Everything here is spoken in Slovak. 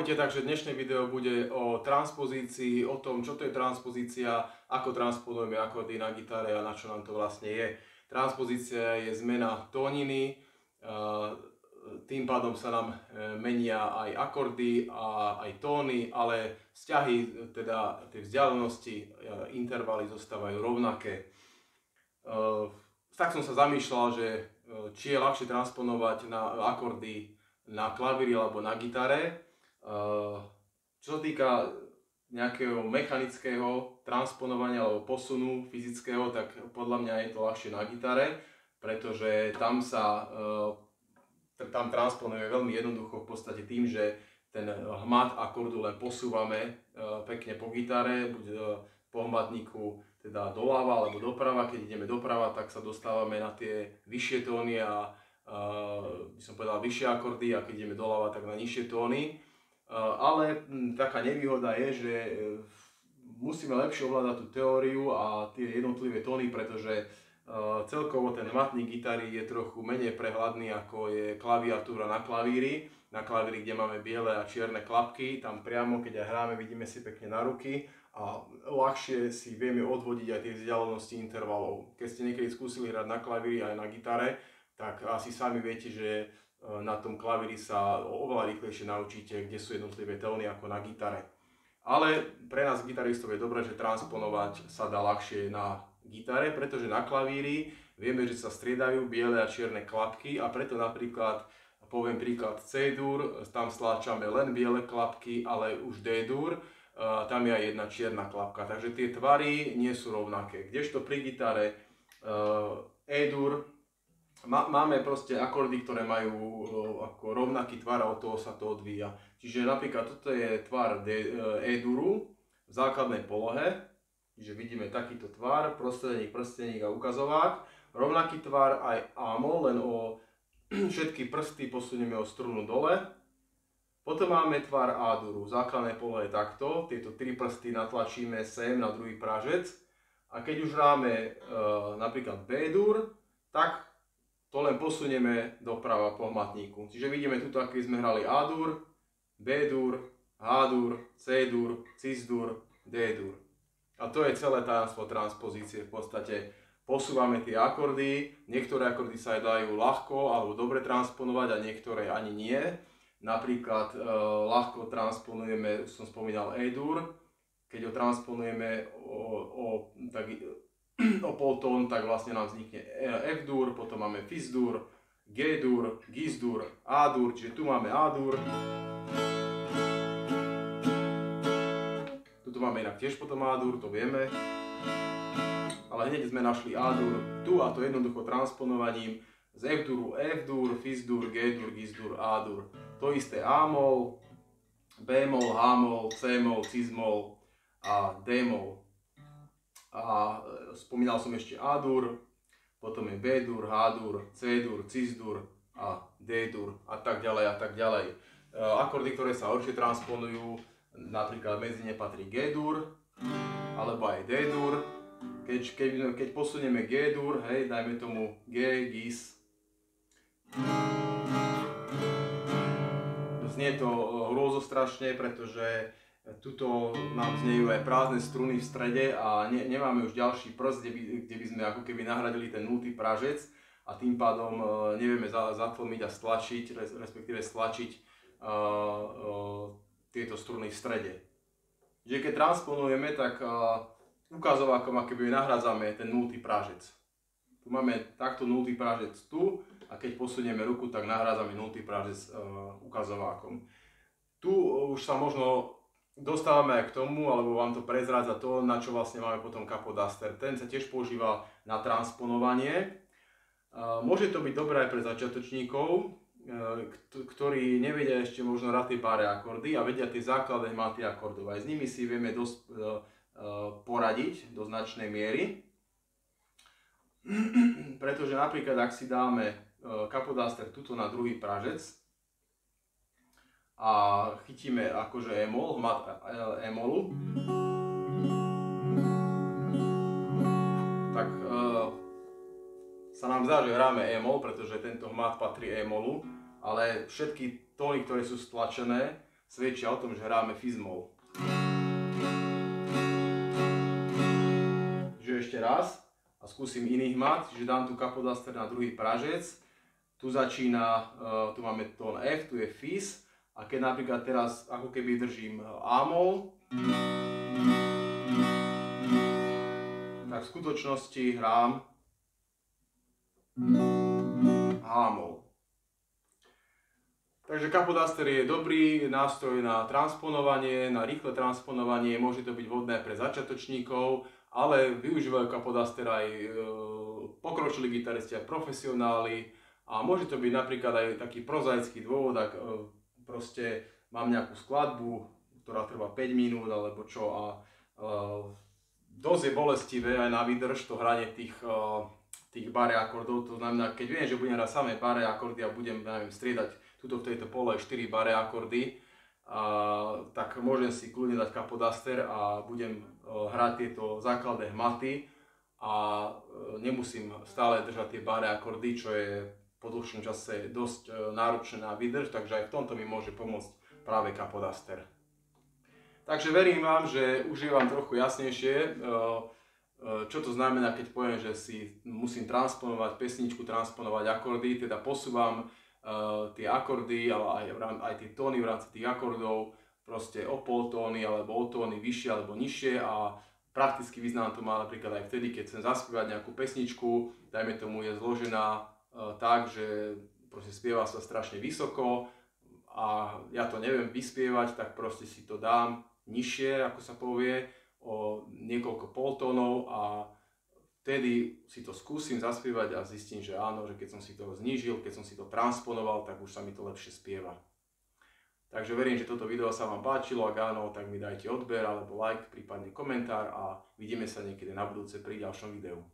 Ahojte, takže dnešné video bude o transpozícii, o tom, čo to je transpozícia, ako transponujeme akordy na gitare a na čo nám to vlastne je. Transpozícia je zmena tóniny, tým pádom sa nám menia aj akordy a aj tóny, ale vzťahy, teda tie vzdialenosti, intervaly zostávajú rovnaké. Tak som sa zamýšľal, že či je ľahšie transponovať na akordy na klavíri alebo na gitare. Čo sa týka nejakého mechanického transponovania alebo posunu fyzického, tak podľa mňa je to ľahšie na gitare, pretože tam transponujeme veľmi jednoducho v podstate tým, že ten hmat akordu len posúvame pekne po gitare, buď po hmatníku teda doľava alebo doprava. Keď ideme doprava, tak sa dostávame na tie vyššie tóny a by som povedal vyššie akordy, a keď ideme doľava, tak na nižšie tóny. Ale taká nevýhoda je, že musíme lepšie ovládať tú teóriu a tie jednotlivé tóny, pretože celkovo ten hmatník gitary je trochu menej prehľadný, ako je klaviatúra na klavíri. Na klavíri, kde máme biele a čierne klapky, tam priamo, keď aj hráme, vidíme si pekne na ruky a ľahšie si vieme odvodiť aj tie vzdialenosti intervalov. Keď ste niekedy skúsili hrať na klavíri aj na gitare, tak asi sami viete, že na tom klavíri sa oveľa rýchlejšie naučíte, kde sú jednotlivé tóny ako na gitare. Ale pre nás gitaristov je dobré, že transponovať sa dá ľahšie na gitare, pretože na klavíri vieme, že sa striedajú biele a čierne klapky, a preto napríklad, poviem príklad C-dur, tam stláčame len biele klapky, ale už D-dur, tam je aj jedna čierna klapka, takže tie tvary nie sú rovnaké. Kdežto pri gitare E-dur máme proste akordy, ktoré majú ako rovnaký tvar a od toho sa to odvíja. Čiže napríklad toto je tvar E-duru v základnej polohe, čiže vidíme takýto tvar, prostredník, prsteník a ukazovák. Rovnaký tvar aj A-mol, len o všetky prsty posunieme o strunu dole. Potom máme tvar A-duru v základnej polohe takto, tieto tri prsty natlačíme sem na druhý pražec. A keď už hráme napríklad B-dur, tak to len posunieme doprava po hmatníku. Čiže vidíme tuto, aký sme hrali A-dur, B-dur, H-dur, C-dur, Cis-dur, D-dur. A to je celé tajomstvo transpozície. V podstate posúvame tie akordy, niektoré akordy sa aj dajú ľahko alebo dobre transponovať a niektoré ani nie. Napríklad ľahko transponujeme, som spomínal E-dur, keď ho transponujeme o poltón, tak vlastne nám vznikne F-dur, potom máme Fis-dur, G-dur, Gis-dur, A-dur, čiže tu máme A-dur. Tuto máme inak tiež potom A-dur, to vieme. Ale hneď sme našli A-dur tu, a to jednoducho transponovaním z F-duru F-dur, Fis-dur, G-dur, Gis-dur, A-dur. To isté A-mol, B-mol, H-mol, C-mol, Cis-mol a D-mol. A spomínal som ešte A-dur, potom je B-dur, H-dur, C-dur, Cis-dur a D-dur a tak ďalej a tak ďalej. Akordy, ktoré sa určite transponujú, napríklad medzi ne patrí G-dur alebo aj D-dur. Keď posunieme G-dur, hej, dajme tomu G, Gis. Znie to hrôzostrašne, pretože tuto nám znejú aj prázdne struny v strede a nemáme už ďalší prst, kde by sme ako keby nahradili ten nultý pražec, a tým pádom nevieme zatlmiť a stlačiť, respektíve stlačiť tieto struny v strede. Čiže keď transponujeme, tak ukazovákom ako keby nahrádzame ten nultý pražec. Tu máme takto nultý pražec tu, a keď posunieme ruku, tak nahrádzame nultý pražec ukazovákom. Tu už sa možno dostávame aj k tomu, alebo vám to prezrádza to, na čo vlastne máme potom kapodaster. Ten sa tiež používa na transponovanie. Môže to byť dobré aj pre začiatočníkov, ktorí nevedia ešte možno hrať tie párne akordy a vedia tie základné hmaty akordov. Aj s nimi si vieme dosť poradiť do značnej miery. Pretože napríklad, ak si dáme kapodaster tuto na druhý pražec a chytíme akože E-mol, hmat E-molu, tak sa nám zdá, že hráme E-mol, pretože tento hmat patrí E-molu, ale všetky tóny, ktoré sú stlačené, svedčia o tom, že hráme fizmol. Že ešte raz a skúsim iný hmat, čiže dám tu kapodaster na druhý pražec. Tu začína, tu máme tón F, tu je fis a keď napríklad teraz ako keby držím A-mol, tak v skutočnosti hrám H-mol. Takže kapodaster je dobrý nástroj na transponovanie, na rýchle transponovanie, môže to byť vhodné pre začiatočníkov, ale využívajú kapodaster aj pokročilí gitaristi, aj profesionáli a môže to byť napríklad aj taký prozaický dôvod, ak proste mám nejakú skladbu, ktorá trvá 5 minút alebo čo a dosť je bolestivé aj na výdrž to hranie tých bare akordov, to znamená, keď viem, že budem hrať samé bare akordy a budem, neviem, striedať tuto v tejto pole 4 bare akordy, tak môžem si kľudne dať kapodaster a budem hrať tieto základné hmaty a nemusím stále držať tie bare akordy, čo je po dlhšom čase dosť náročné na výdrž, takže aj v tomto mi môže pomôcť práve kapodaster. Takže verím vám, že už je vám trochu jasnejšie, čo to znamená, keď poviem, že si musím transponovať pesničku, transponovať akordy, teda posúvam tie akordy, ale aj tie tóny v rámci tých akordov, proste o poltóny alebo o tóny vyššie alebo nižšie a prakticky význam to má napríklad aj vtedy, keď chcem zaspievať nejakú pesničku, dajme tomu je zložená tak, že proste spieva sa strašne vysoko a ja to neviem vyspievať, tak proste si to dám nižšie, ako sa povie, o niekoľko poltónov a vtedy si to skúsim zaspievať a zistím, že áno, že keď som si to znížil, keď som si to transponoval, tak už sa mi to lepšie spieva. Takže verím, že toto video sa vám páčilo, ak áno, tak mi dajte odber alebo like, prípadne komentár a vidíme sa niekedy na budúce pri ďalšom videu.